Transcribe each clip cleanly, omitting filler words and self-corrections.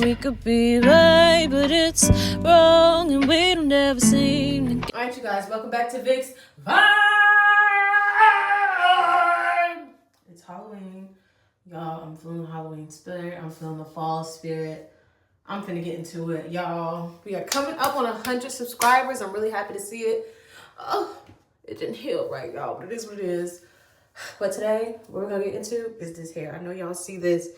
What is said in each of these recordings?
we could be right, but it's wrong and we don't ever seem to. Alright, you guys, welcome back to Vic's Vibe. It's Halloween. Y'all, I'm feeling the Halloween spirit. I'm feeling the fall spirit. I'm finna get into it, y'all. We are coming up on 100 subscribers. I'm really happy to see it. Oh, it didn't heal right, y'all, but it is what it is. But today, what we're gonna get into is this hair. I know y'all see this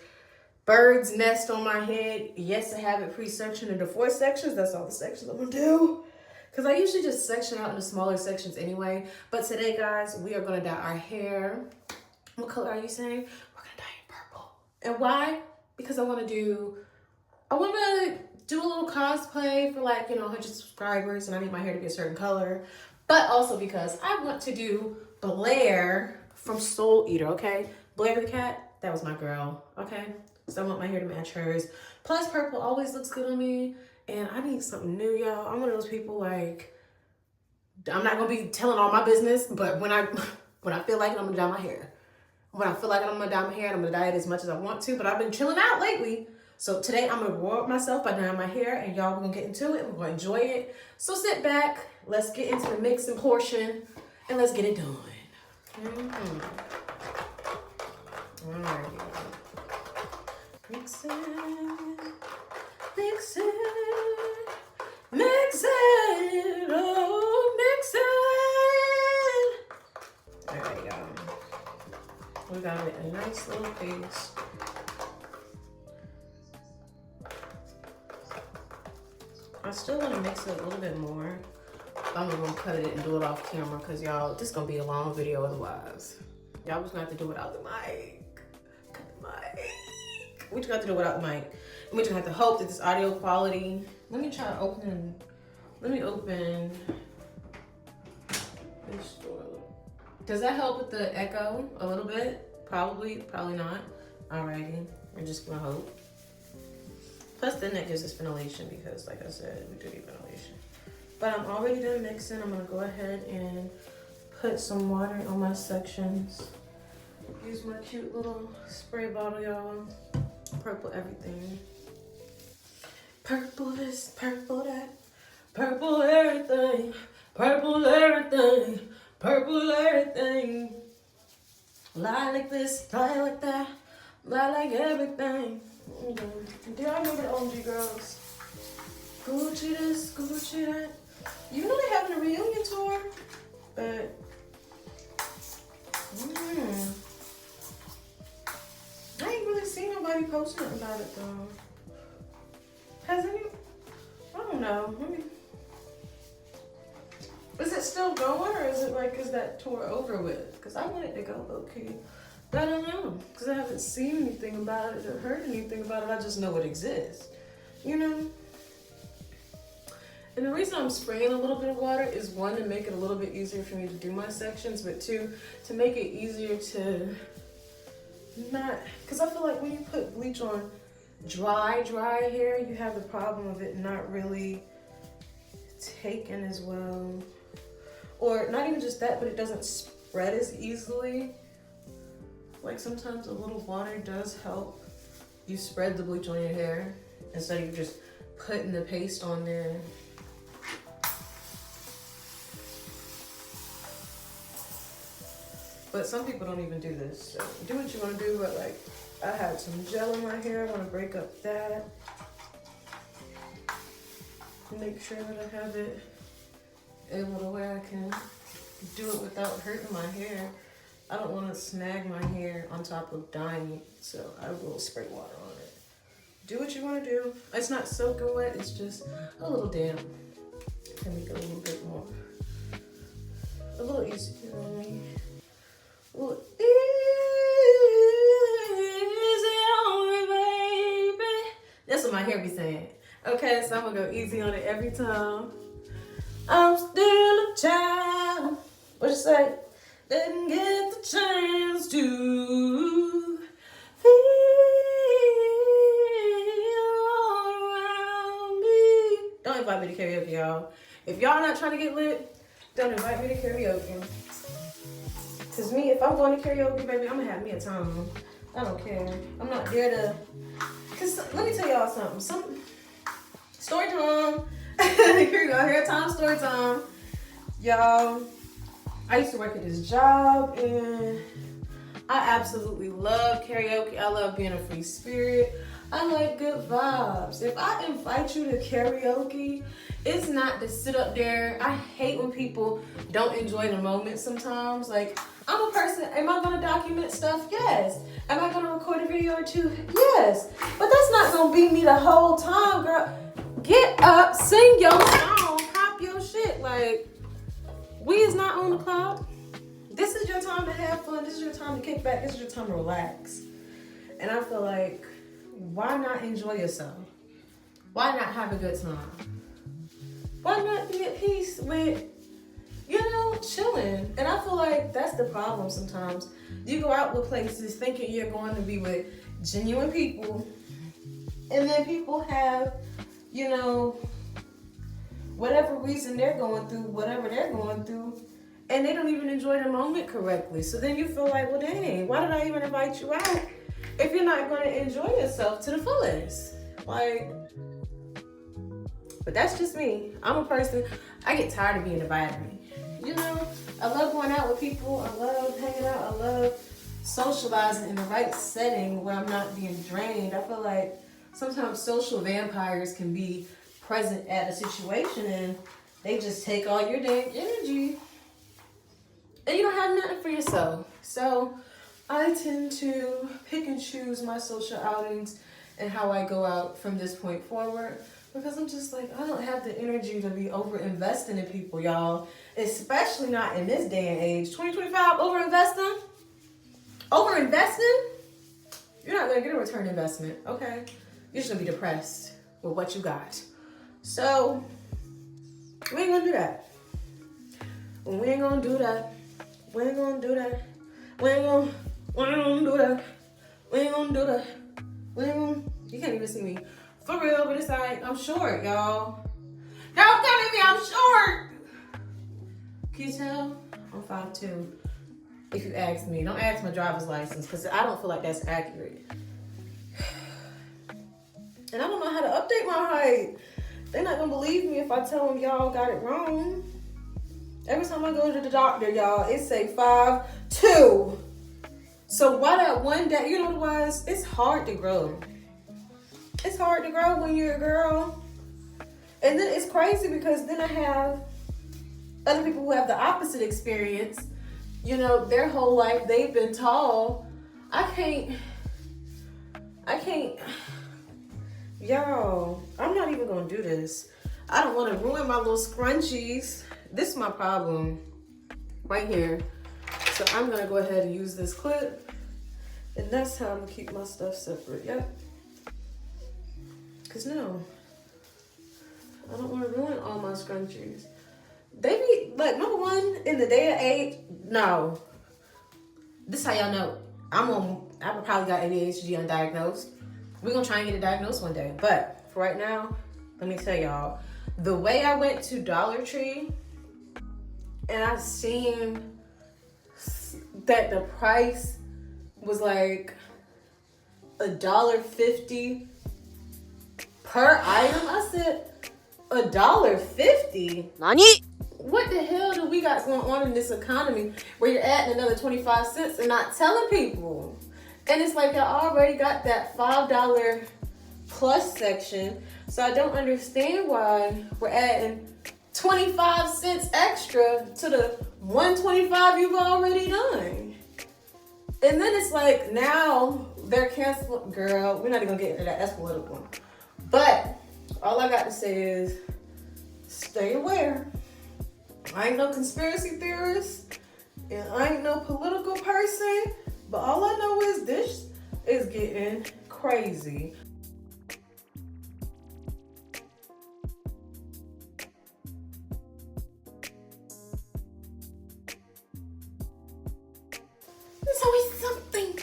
bird's nest on my head. Yes, I have it pre-sectioned into 4 sections. That's all the sections I'm gonna do. Because I usually just section out into smaller sections anyway. But today, guys, we are gonna dye our hair. What color are you saying? We're gonna dye it purple. And why? Because I wanna do a little cosplay for 100 subscribers, and I need my hair to be a certain color. But also because I want to do Blair from Soul Eater, okay? Blair the cat, that was my girl, okay? So I want my hair to match hers. Plus, purple always looks good on me, and I need something new, y'all. I'm one of those people, I'm not gonna be telling all my business, but when I feel like it, I'm gonna dye my hair. When I feel like it, I'm gonna dye my hair, and I'm gonna dye it as much as I want to, but I've been chilling out lately. So today, I'm gonna reward myself by dyeing my hair, and y'all, we're gonna get into it. We're gonna enjoy it. So sit back, let's get into the mixing portion, and let's get it done. Alrighty. Mix it, mix it, mix it, oh, mix it. Alright, y'all. We got a nice little paste. I still want to mix it a little bit more. I'm gonna cut it and do it off camera because y'all, this is gonna be a long video otherwise. Y'all just gonna have to do it without the mic. Cut the mic. We just have to do it without the mic. And we just have to hope that this audio quality. Let me open this door. Does that help with the echo a little bit? Probably not. Alrighty, we're just gonna hope. Plus then that gives us ventilation because like I said, we do need ventilation. But I'm already done mixing. I'm gonna go ahead and put some water on my sections. Use my cute little spray bottle, y'all. Purple everything. Purple this, purple that. Purple everything. Purple everything. Purple everything. Lie like this, lie like that. Lie like everything. Do y'all remember the OMG girls? Gucci this, Gucci that. You know they're having a reunion tour, but I ain't really seen nobody posting about it though. Has any? I don't know. Is it still going, or is that tour over with? Because I want it to go low-key. But I don't know, because I haven't seen anything about it or heard anything about it. I just know it exists, you know? And the reason I'm spraying a little bit of water is 1, to make it a little bit easier for me to do my sections, but 2, to make it easier to not, because I feel like when you put bleach on dry hair, you have the problem of it not really taking as well. Or not even just that, but it doesn't spread as easily. Like sometimes a little water does help you spread the bleach on your hair instead of just putting the paste on there. But some people don't even do this. So do what you want to do, but I had some gel in my hair. I want to break up that. Make sure that I have it able to where I can do it without hurting my hair. I don't want to snag my hair on top of dyeing it, so I will spray water on it. Do what you want to do. It's not soaking wet, it's just a little damp. Can make it a little bit more. A little easy, you know what I mean? A little easy on me, baby. That's what my hair be saying. Okay, so I'm gonna go easy on it every time. I'm still a child. What you say? Didn't get the chance to feel all around me. Don't invite me to karaoke, y'all. If y'all not trying to get lit, don't invite me to karaoke. Cause me, if I'm going to karaoke, baby, I'm gonna have me a time. I don't care. I'm not there to Cause let me tell y'all something. Story time. Here you go. Hair time, story time. Y'all, I used to work at this job and I absolutely love karaoke. I love being a free spirit. I like good vibes. If I invite you to karaoke, it's not to sit up there. I hate when people don't enjoy the moment sometimes. Like, I'm a person, am I gonna document stuff? Yes. Am I gonna record a video or two? Yes. But that's not gonna be me the whole time, girl. Get up, sing your song, pop your shit. Like, we is not on the clock. This is your time to have fun. This is your time to kick back. This is your time to relax. And I feel like, why not enjoy yourself? Why not have a good time? Why not be at peace with, chilling? And I feel like that's the problem sometimes. You go out with places thinking you're going to be with genuine people. And then people have, whatever reason they're going through, whatever they're going through, and they don't even enjoy the moment correctly. So then you feel like, well, dang, why did I even invite you out if you're not going to enjoy yourself to the fullest? Like, but that's just me. I'm a person, I get tired of being invited. I love going out with people. I love hanging out. I love socializing in the right setting where I'm not being drained. I feel like sometimes social vampires can be present at a situation and they just take all your dang energy and you don't have nothing for yourself. So I tend to pick and choose my social outings and how I go out from this point forward, because I'm just like, I don't have the energy to be over investing in people, y'all, especially not in this day and age. 2025, over investing, you're not gonna get a return investment, okay? You're just gonna be depressed with what you got. So we ain't gonna do that. We ain't gonna do that. We ain't gonna do that. We ain't gonna do that. We ain't gonna do that. We ain't gonna, you can't even see me. For real, but it's like, I'm short, y'all. Don't come at me, I'm short. Can you tell? I'm 5'2". If you ask me, don't ask my driver's license, because I don't feel like that's accurate. And I don't know how to update my height. They're not gonna believe me if I tell them y'all got it wrong. Every time I go to the doctor, y'all, it say 5'2". So why that one day, you know what it was? It's hard to grow. It's hard to grow when you're a girl. And then it's crazy because then I have other people who have the opposite experience. Their whole life they've been tall. I can't, y'all, I'm not even gonna do this. I don't wanna ruin my little scrunchies. This is my problem right here. So I'm gonna go ahead and use this clip. And that's how I'm gonna keep my stuff separate, yep. Cause no, I don't wanna ruin all my scrunchies. They be, like, number one, in the day of age, no. This is how y'all know. I probably got ADHD undiagnosed. We're gonna try and get it diagnosed one day. But for right now, let me tell y'all, the way I went to Dollar Tree and I seen that the price was like $1.50 per item, I said, $1.50? Nani? What the hell do we got going on in this economy where you're adding another 25 cents and not telling people? And it's like y'all already got that $5 plus section. So I don't understand why we're adding 25 cents extra to the $1.25 you've already done. And then it's like, now they're canceling. Girl, we're not even gonna get into that. That's political. But all I got to say is stay aware. I ain't no conspiracy theorist and I ain't no political person, but all I know is this is getting crazy. There's always something.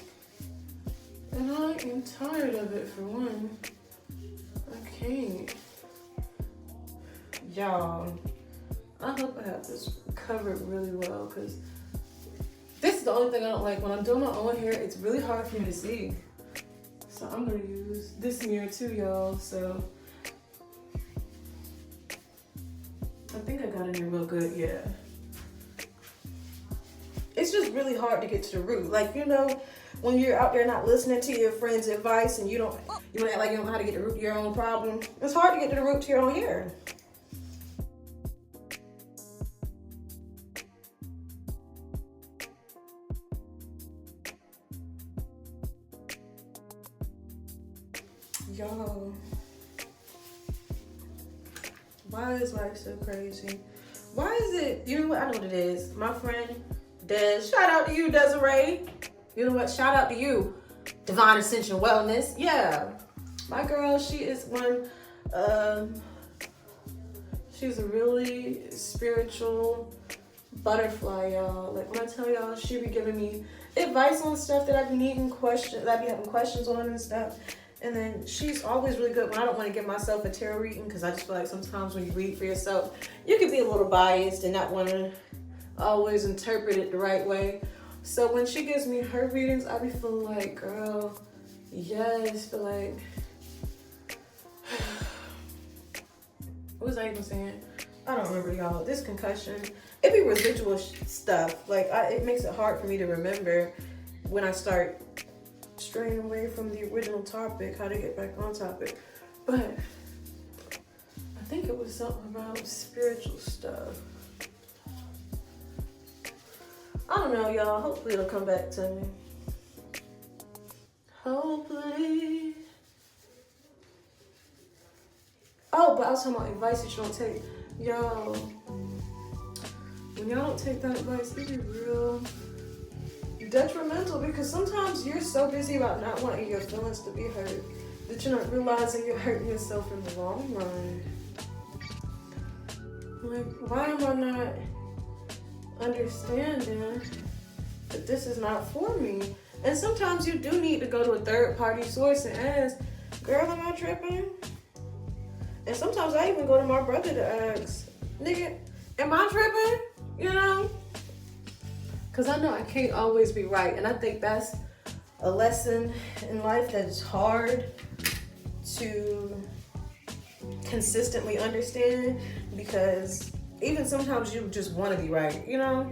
And I am tired of it for one. I can't. Y'all, I hope I have this covered really well, because this is the only thing I don't like. When I'm doing my own hair, it's really hard for me to see. So I'm gonna use this mirror too, y'all. So I think I got in there real good, yeah. It's just really hard to get to the root. Like, you know, when you're out there not listening to your friend's advice and you don't act like you don't know how to get to the root of your own problem. It's hard to get to the root to your own hair. Y'all, why is life so crazy? Why is it, you know what, I know what it is. My friend Des, shout out to you, Desiree. You know what, shout out to you, Divine Ascension Wellness. Yeah, my girl, she is one, she's a really spiritual butterfly, y'all. Like, when I tell y'all, she be giving me advice on stuff that I be needing questions, that I be having questions on and stuff. And then she's always really good when I don't want to give myself a tarot reading, because I just feel like sometimes when you read for yourself, you can be a little biased and not want to always interpret it the right way. So when she gives me her readings, I be feeling like, girl, yes, but like, what was I even saying? I don't remember, y'all. This concussion, it be residual stuff. Like, it makes it hard for me to remember when I start straying away from the original topic, how to get back on topic. But I think it was something about spiritual stuff. I don't know, y'all. Hopefully it'll come back to me. Hopefully. Oh, but I was talking about advice that you don't take. Yo, when y'all don't take that advice, it be real detrimental, because sometimes you're so busy about not wanting your feelings to be hurt that you're not realizing you're hurting yourself in the long run. Like, why am I not understanding that this is not for me? And sometimes you do need to go to a third party source and ask, girl, am I tripping? And sometimes I even go to my brother to ask, nigga, am I tripping? You know? Because I know I can't always be right. And I think that's a lesson in life that is hard to consistently understand, because even sometimes you just want to be right, you know?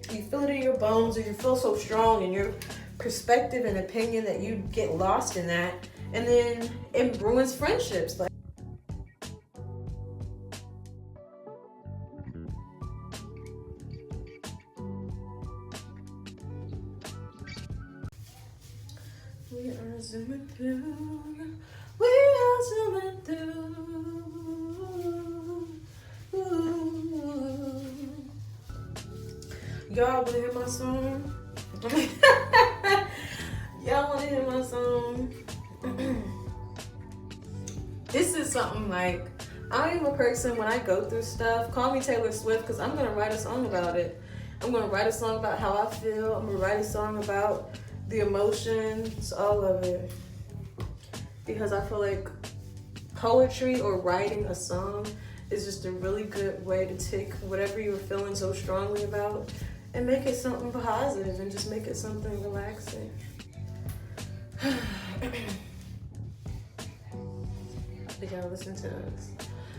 You feel it in your bones, or you feel so strong in your perspective and opinion that you get lost in that, and then it ruins friendships. Like, we are zooming through. We are zooming through. Ooh. Y'all wanna hear my song? Y'all wanna hear my song? This is something like, I am a person, when I go through stuff, call me Taylor Swift, because I'm gonna write a song about it. I'm gonna write a song about how I feel. I'm gonna write a song about the emotions, all of it. Because I feel like poetry or writing a song is just a really good way to take whatever you're feeling so strongly about and make it something positive and just make it something relaxing. But y'all listen to us.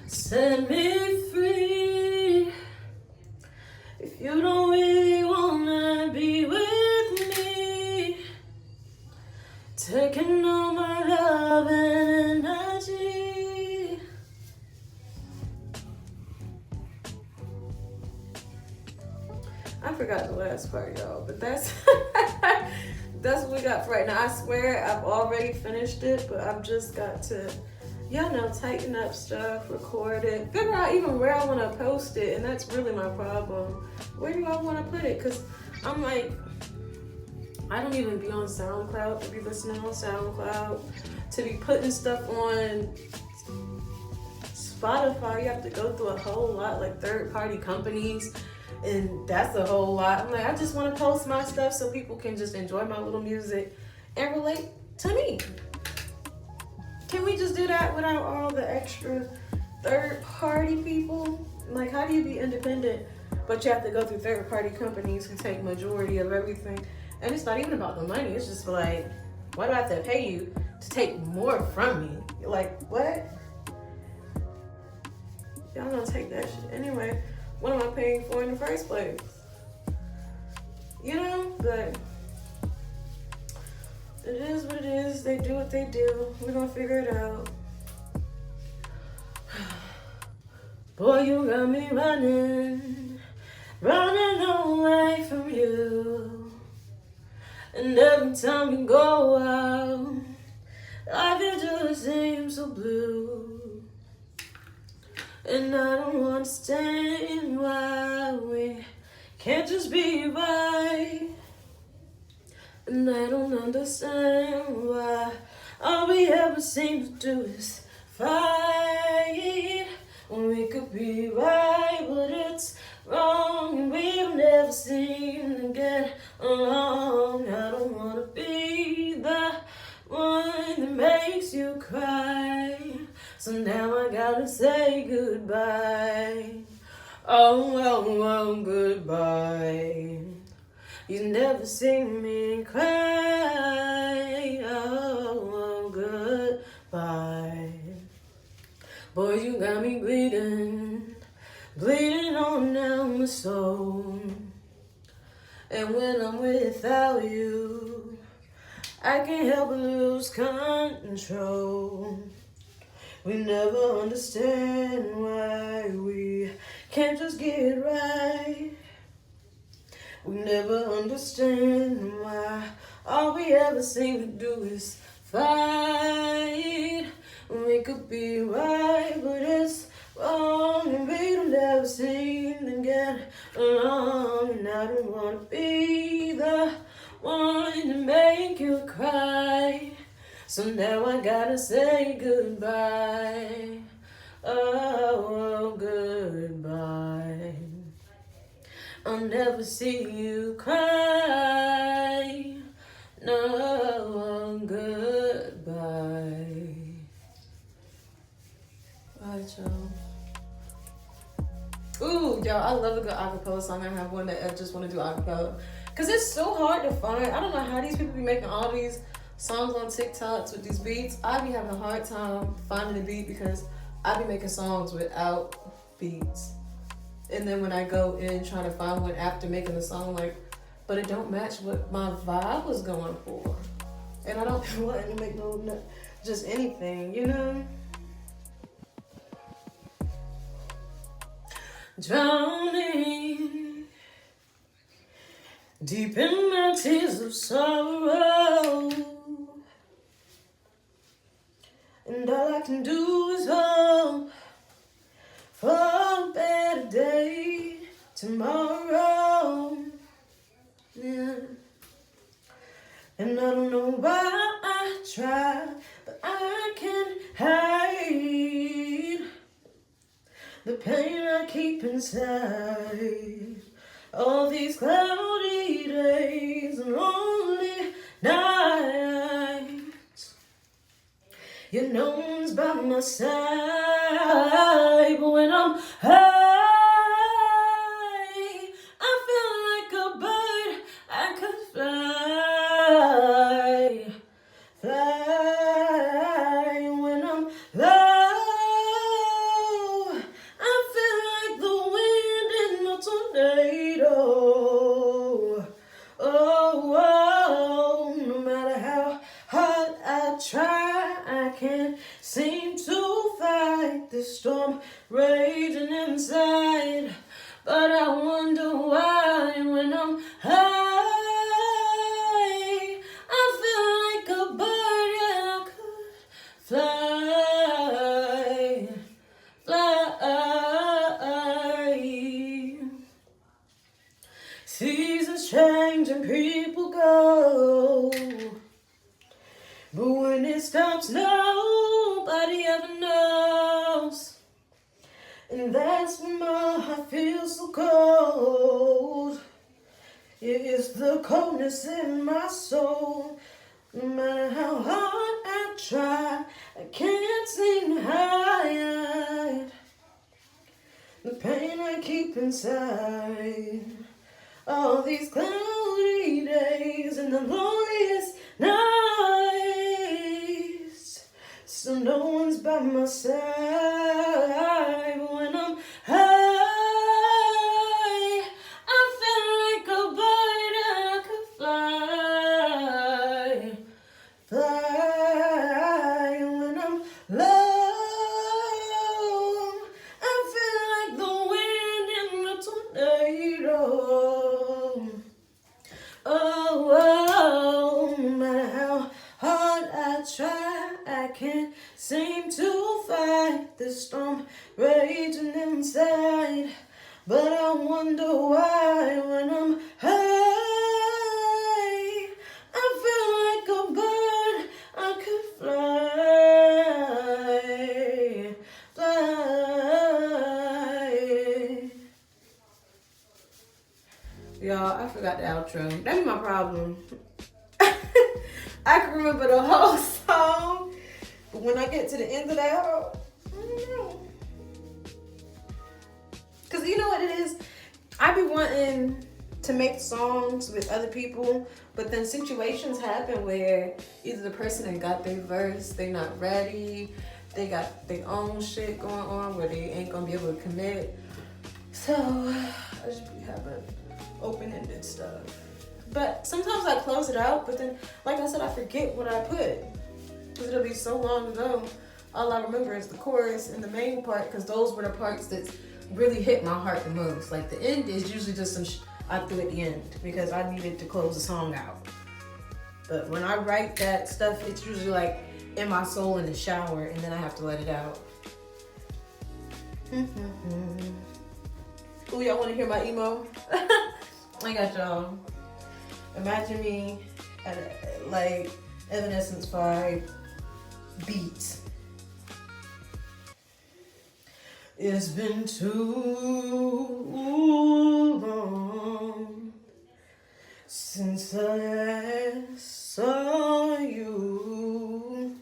Set me free. If you don't really wanna be with me, taking all my love and energy. I forgot the last part, y'all, but that's that's what we got for right now. I swear I've already finished it, but I've just got to, y'all know, tighten up stuff, record it, figure out even where I want to post it, and that's really my problem. Where do I want to put it? Because I'm like, I don't even be on SoundCloud to be listening on SoundCloud, to be putting stuff on Spotify. You have to go through a whole lot, like third-party companies, and that's a whole lot. I'm like, I just want to post my stuff so people can just enjoy my little music and relate to me. Can we just do that without all the extra third-party people? Like, how do you be independent, but you have to go through third-party companies who take majority of everything? And it's not even about the money. It's just like, why do I have to pay you to take more from me. You're like, what? Y'all gonna take that shit anyway. What am I paying for in the first place? You know, but it is what it is. They do what they do. We're gonna figure it out. Boy, you got me running away from you. And every time you go out, life just seems so blue. And I don't understand why we can't just be right. And I don't understand why all we ever seem to do is fight. When we could be right, but it's wrong. And we don't ever seem to get along. I don't wanna be the one that makes you cry. So now I gotta say goodbye. Oh, goodbye. You never seen me cry. Oh, goodbye. Boy, you got me bleeding on down my soul. And when I'm without you, I can't help but lose control. We never understand why we can't just get right. We never understand why all we ever seem to do is fight. We could be right, but it's wrong. And we don't ever seem to get along. And I don't wanna be the one to make you cry. So now I gotta say goodbye. Oh, goodbye. I'll never see you cry. No, goodbye. Alright, y'all. Ooh, y'all, I love a good acapella song. I have one that I just want to do acapella. Because it's so hard to find. I don't know how these people be making all these songs on TikToks with these beats. I be having a hard time finding a beat because I be making songs without beats. And then when I go in trying to find one after making the song, like, but it don't match what my vibe was going for. And I don't want to make no just anything, you know? Drowning deep in my tears of sorrow. And all I can do is hope for a better day tomorrow. Yeah. And I don't know why I try, but I can't hide the pain I keep inside. All these cloudy days and lonely nights, you know one's by my side. But when I'm high, I feel like a bird. I could fly when I'm low. I feel like the wind in a tornado. Oh, no matter how hard I try, I can't seem to fight this storm raging inside. But I wonder why when I'm high, I feel like a bird and I could fly. Seasons change and people go, but when it stops, nobody ever knows. And that's when my heart feels so cold. It's the coldness in my soul. No matter how hard I try, I can't seem to hide the pain I keep inside. All these cloudy days and the loneliest night, so no one's by my side when I'm high. I feel like a bird and I could fly when I'm low. I feel like the wind in the tornado. Oh, no matter how hard I try, I can't seem to fight the storm raging inside. But I wonder why when I'm high, I feel like a bird, I could fly. Y'all, I forgot the outro. That'd be my problem. I can remember the whole song, but when I get to the end of that, I don't know. Cause you know what it is? I be wanting to make songs with other people, but then situations happen where either the person that got their verse, they not ready, they got their own shit going on where they ain't gonna be able to commit. So I just be having open-ended stuff. But sometimes I close it out, but then, like I said, I forget what I put. Because it'll be so long ago. All I remember is the chorus and the main part, because those were the parts that really hit my heart the most. Like the end is usually just some I threw at the end because I needed to close the song out. But when I write that stuff, it's usually like in my soul in the shower, and then I have to let it out. Ooh, y'all want to hear my emo? I got y'all. Imagine me at like Evanescence 5 beats. It's been too long since I last saw you.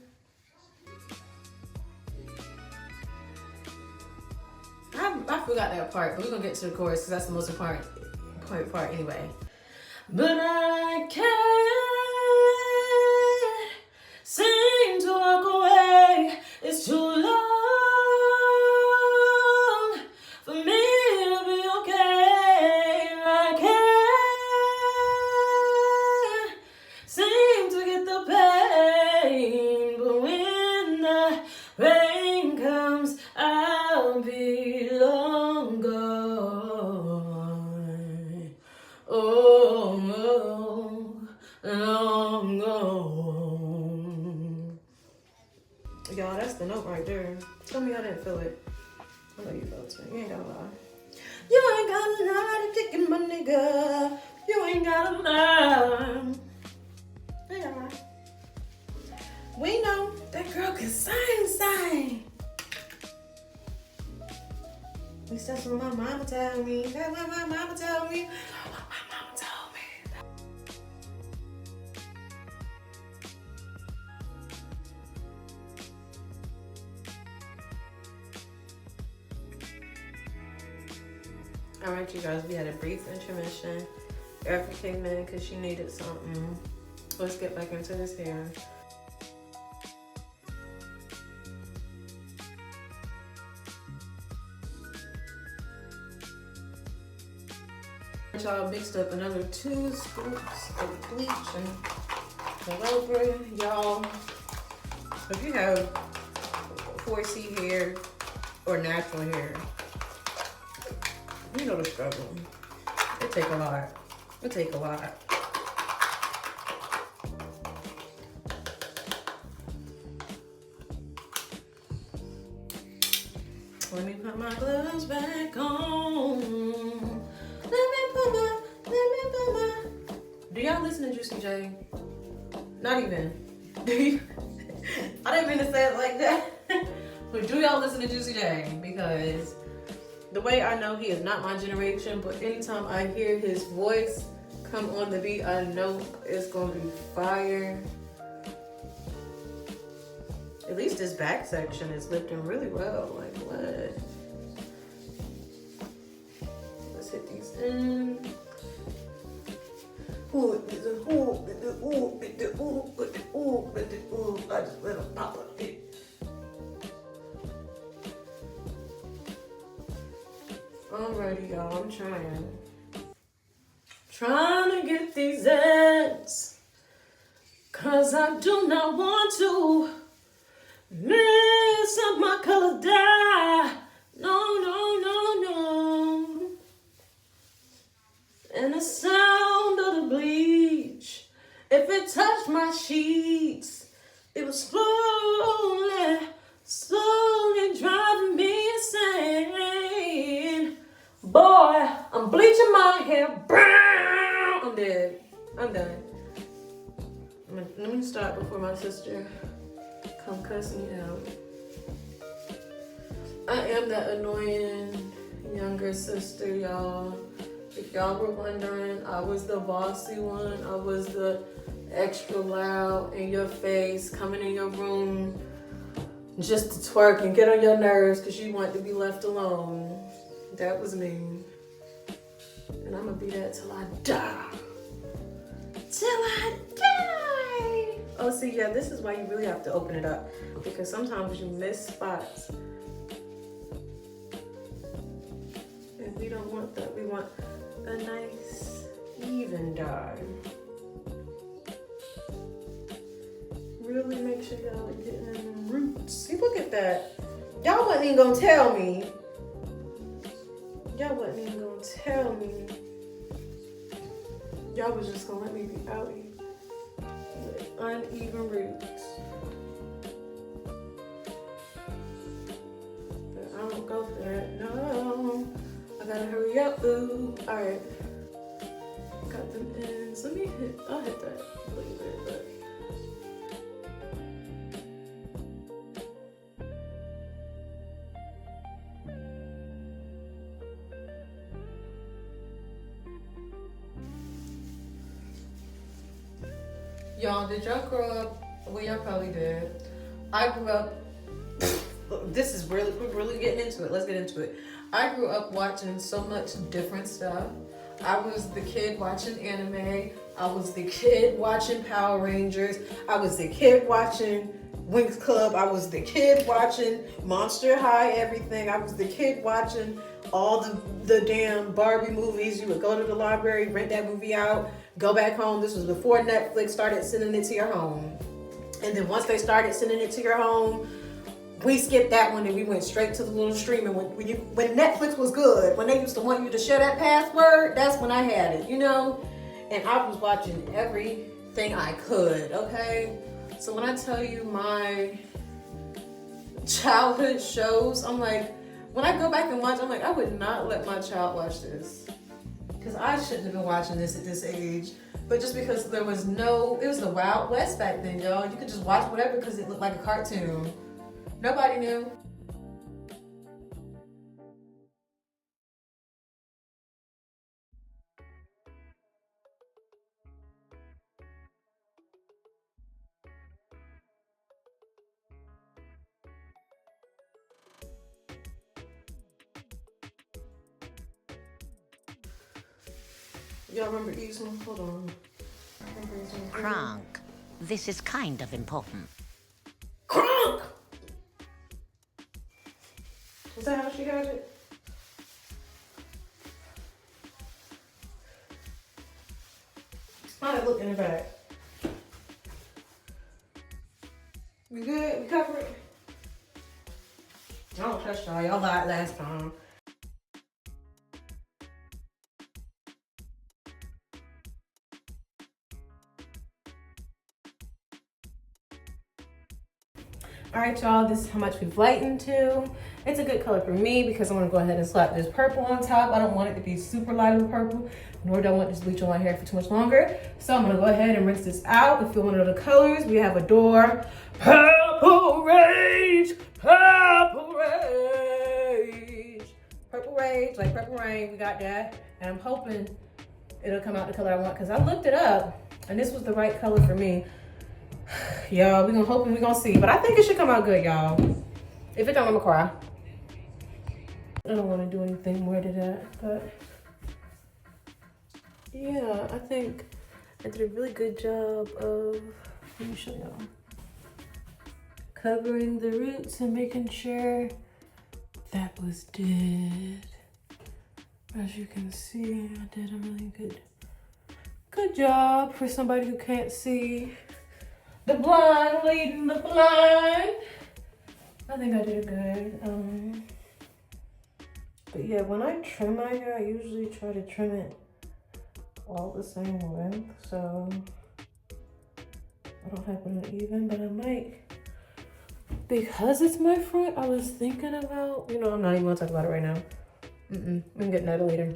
I forgot that part, but we're gonna get to the chorus because that's the most important part anyway. But I can't seem to walk away. It's too long for me to be okay. I can't seem to get the pain, but when the rain comes, I'll be long gone. Oh, long gone. Y'all, that's the note right there. Tell me I didn't feel it. I know you felt it. You ain't gotta lie. You ain't gotta lie to kicking my nigga. You ain't gotta lie. You ain't gotta lie. We know that girl can sing. At least that's what my mama told me. That's what my mama told me. All right, you guys, we had a brief intermission. Erica came in because she needed something. Let's get back into this hair. Y'all mixed up another 2 scoops of bleach and over. Y'all, if you have 4C hair or natural hair, you know the struggle. It take a lot. It take a lot. Let me put my gloves back on. Let me put my. Do y'all listen to Juicy J? Not even. Do you? I didn't mean to say it like that. But do y'all listen to Juicy J? Because the way I know he is not my generation, but anytime I hear his voice come on the beat, I know it's gonna be fire. At least his back section is lifting really well. Like what? Let's hit these in. I just let him pop a bit. Alrighty, y'all. I'm trying to get these ends, 'cause I do not want to mess up my color dye. No, no, no, no. And the sound of the bleach, if it touched my sheets, it was slowly, slowly driving me insane. Boy, I'm bleaching my hair brown. I'm dead. I'm done. Let me start before my sister come cuss me out. I am that annoying younger sister, y'all. If y'all were wondering, I was the bossy one. I was the extra loud in your face, coming in your room just to twerk and get on your nerves because you want to be left alone. That was me. And I'm gonna be that till I die. Till I die. Oh, see, yeah, this is why you really have to open it up, because sometimes you miss spots. And we don't want that. We want a nice, even dye. Really make sure y'all are getting in the roots. See, look at that. Y'all wasn't even gonna tell me. Y'all wasn't even gonna tell me. Y'all was just gonna let me be out here with uneven roots. But I don't go for that. No. I gotta hurry up, boo. Alright. Got them ends. I'll hit that later, but. Y'all, did y'all grow up? Well, y'all probably did. I grew up. We're really getting into it. Let's get into it. I grew up watching so much different stuff. I was the kid watching anime. I was the kid watching Power Rangers. I was the kid watching Winx Club. I was the kid watching Monster High everything. I was the kid watching all the damn Barbie movies. You would go to the library, rent that movie out, go back home. This was before Netflix started sending it to your home. And then once they started sending it to your home, we skipped that one and we went straight to the little streaming. When Netflix was good, when they used to want you to share that password, that's when I had it, you know? And I was watching everything I could, okay? So when I tell you my childhood shows, I'm like, when I go back and watch, I'm like, I would not let my child watch this. Because I shouldn't have been watching this at this age. But just because it was the Wild West back then, y'all. You could just watch whatever because it looked like a cartoon. Nobody knew. Y'all remember these ones? Hold on. Kronk, this is kind of important. Kronk! Is that how she got it? Alright, look in the back. We good? We covered? I don't trust y'all. Y'all lied last time. All right, y'all, this is how much we've lightened to. It's a good color for me because I'm gonna go ahead and slap this purple on top. I don't want it to be super light of a purple, nor do I want this bleach on my hair for too much longer. So I'm gonna go ahead and rinse this out. If you want the colors, we have Adore, Purple Rage, Purple Rage, Purple Rage, like Purple Rain, we got that. And I'm hoping it'll come out the color I want because I looked it up and this was the right color for me. Y'all, we're gonna hope and we're gonna see. But I think it should come out good, y'all. If it don't, I'm gonna cry. I don't want to do anything more to that, but yeah, I think I did a really good job of, let me show y'all, covering the roots and making sure that was good. As you can see, I did a really good job for somebody who can't see. The blind leading the blind. I think I did good. But yeah, when I trim my hair, I usually try to trim it all the same length, so I don't have it uneven, but I might, because it's my front, I was thinking about, you know, I'm not even gonna talk about it right now. We can get that later.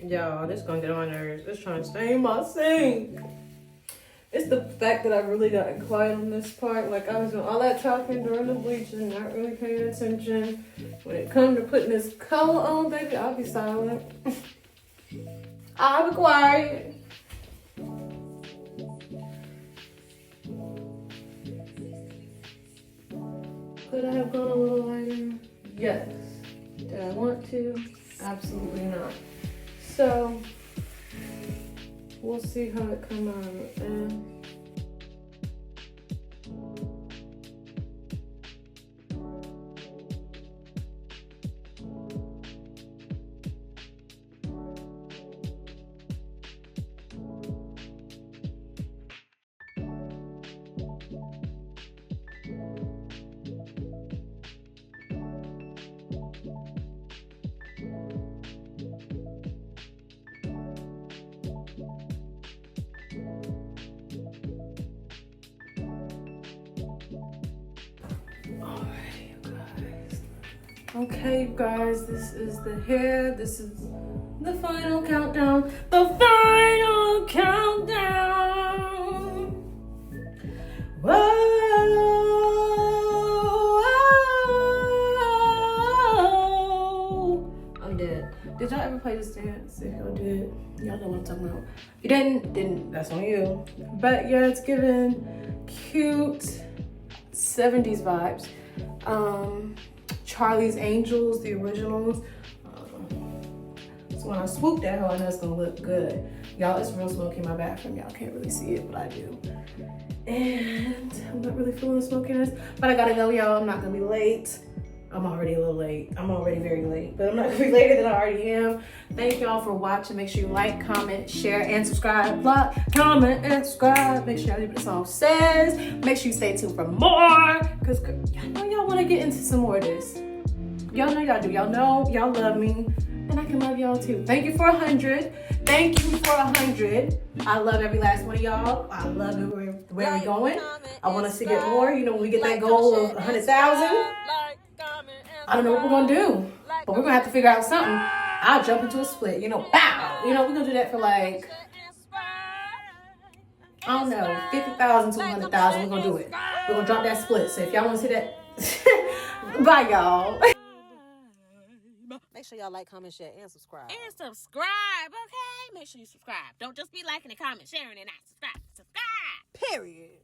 Y'all, this gonna get on my nerves. It's trying to stain my sink. It's the fact that I really got quiet on this part. Like, I was doing all that talking during the bleaching, not really paying attention. When it comes to putting this color on, baby, I'll be silent. I'll be quiet. Could I have gone a little lighter? Yes. Did I want to? Absolutely not. So, we'll see how it comes out. And okay, you guys, this is the hair. This is the final countdown. The final countdown. Whoa. I'm dead. Did y'all ever play this dance? If y'all did, y'all know what I'm talking about. If you didn't, that's on you. But yeah, it's giving cute 70s vibes. Charlie's Angels, the originals. So when I swoop that hoe, I know it's gonna look good. Y'all, it's real smoky in my bathroom. Y'all can't really see it, but I do. And I'm not really feeling the smokiness, but I gotta go, y'all. I'm not gonna be late. I'm already a little late. I'm already very late, but I'm not gonna be later than I already am. Thank y'all for watching. Make sure you like, comment, share, and subscribe. Like, comment, and subscribe. Make sure y'all do what the song says. Make sure you stay tuned for more, because y'all know y'all wanna get into some more of this. Y'all know y'all do. Y'all know y'all love me, and I can love y'all too. Thank you for 100. Thank you for 100. I love every last one of y'all. I love it where we're going. I want us to get more. You know, when we get that goal of 100,000, I don't know what we're gonna do, but we're gonna have to figure out something. I'll jump into a split. You know, bow. You know, we're gonna do that for like, I don't know, 50,000 to 100,000. We're gonna do it. We're gonna drop that split. So if y'all want to see that, bye y'all. Make sure y'all like, comment, share, and subscribe. And subscribe, okay? Make sure you subscribe. Don't just be liking and comment, sharing, and not subscribe. Subscribe. Period.